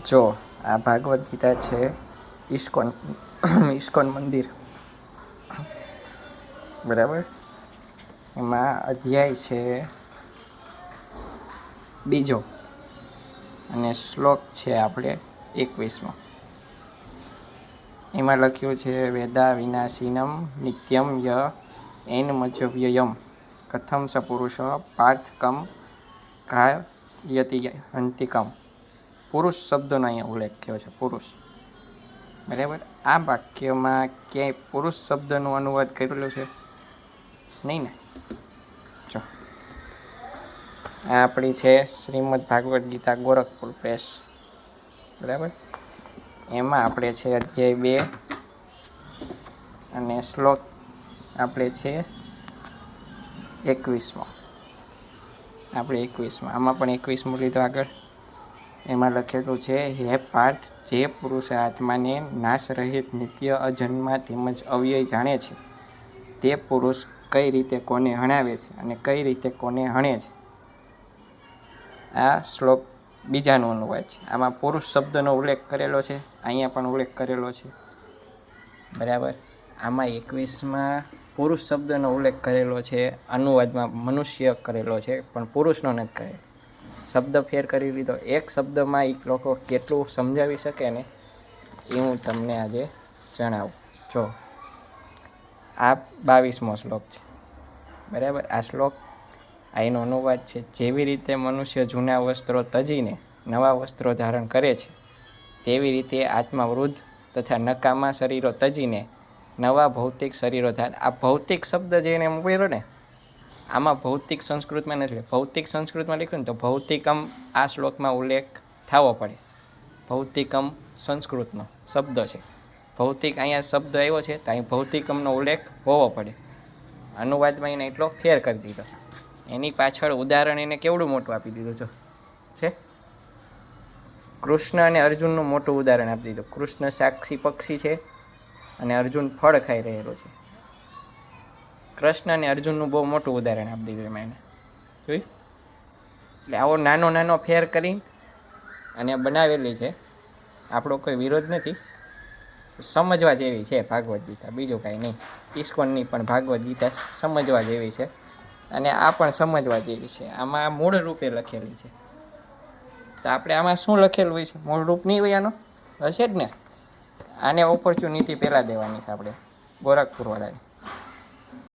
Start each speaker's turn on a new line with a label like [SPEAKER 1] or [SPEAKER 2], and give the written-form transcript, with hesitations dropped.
[SPEAKER 1] જો આ ભાગવદ ગીતા છે ઇસ્કોન મંદિર, બરાબર. એમાં અધ્યાય છે બીજો અને શ્લોક છે આપણે 21માં. એમાં લખ્યું છે વેદા વિનાશીનમ નિત્યમ ય એનમજવ્યયમ કથમ સ પુરુષ પાર્થકમ ઘાયતિ હંતિકમ. પુરુષ શબ્દનો અહીંયા ઉલ્લેખ થયો છે, પુરુષ, બરાબર. આ વાક્યમાં ક્યાંય પુરુષ શબ્દનો અનુવાદ કરેલો છે નહીં ને? જો આ આપણી છે શ્રીમદ ભાગવદ ગીતા ગોરખપુર પ્રેસ, બરાબર. એમાં આપણે છે અધ્યાય 2 અને શ્લોક આપણે છે 21માં. આપણે 21માં, આમાં પણ 21મું લીધું આગળ. એમાં લખેલું છે, હે પાર્થ, જે પુરુષ આત્માને નાશ રહિત નિત્ય અજન્મા તેમજ અવ્યય જાણે છે, તે પુરુષ કઈ રીતે કોને હણાવે છે અને કઈ રીતે કોને હણે છે. આ શ્લોક બીજાનો અનુવાદ છે. આમાં પુરુષ શબ્દનો ઉલ્લેખ કરેલો છે, અહીંયા પણ ઉલ્લેખ કરેલો છે, બરાબર. આમાં 21માં પુરુષ શબ્દનો ઉલ્લેખ કરેલો છે, અનુવાદમાં મનુષ્ય કરેલો છે, પણ પુરુષનો નથી કરેલો. શબ્દ ફેર કરી લીધો. એક શબ્દમાં એ લોકો કેટલું સમજાવી શકે ને એ હું તમને આજે જણાવું. જો આ 22મો શ્લોક છે, બરાબર. આ શ્લોક એનો અનુવાદ છે, જેવી રીતે મનુષ્ય જૂના વસ્ત્રો તજીને નવા વસ્ત્રો ધારણ કરે છે, તેવી રીતે આત્મા વૃદ્ધ તથા નકામા શરીરો તજીને નવા ભૌતિક શરીરો ધારણ. આ ભૌતિક શબ્દ જે એને ઉમેર્યો ને, આમાં ભૌતિક સંસ્કૃતમાં નથી, ભૌતિક સંસ્કૃતમાં લખ્યું ને તો ભૌતિકમ આ શ્લોકમાં ઉલ્લેખ થવો પડે. ભૌતિકમ સંસ્કૃતનો શબ્દ છે, ભૌતિક અહીંયા શબ્દ આવ્યો છે તો અહીં ભૌતિકમનો ઉલ્લેખ હોવો પડે. અનુવાદમાં એને એટલો ફેર કરી દીધો. એની પાછળ ઉદાહરણ એને કેવડું મોટું આપી દીધું છે કૃષ્ણ અને અર્જુનનું મોટું ઉદાહરણ આપી દીધું. કૃષ્ણ સાક્ષી પક્ષી છે અને અર્જુન ફળ ખાઈ રહેલો છે. કૃષ્ણ અને અર્જુનનું બહુ મોટું ઉદાહરણ આપી દીધું એમાં એને, જોયું. એટલે આવો નાનો નાનો ફેર કરી અને બનાવેલી છે. આપણો કોઈ વિરોધ નથી, સમજવા જેવી છે ભાગવદ ગીતા, બીજું કાંઈ નહીં. ઇસ્કોનની પણ ભાગવદ ગીતા સમજવા જેવી છે અને આ પણ સમજવા જેવી છે. આમાં મૂળ રૂપે લખેલી છે, તો આપણે આમાં શું લખેલું હોય છે? મૂળ રૂપ નહીં હોય આનો? હશે જ ને. આને ઓપોર્ચ્યુનિટી પહેલાં દેવાની છે આપણે ગોરખપુરવાળાને.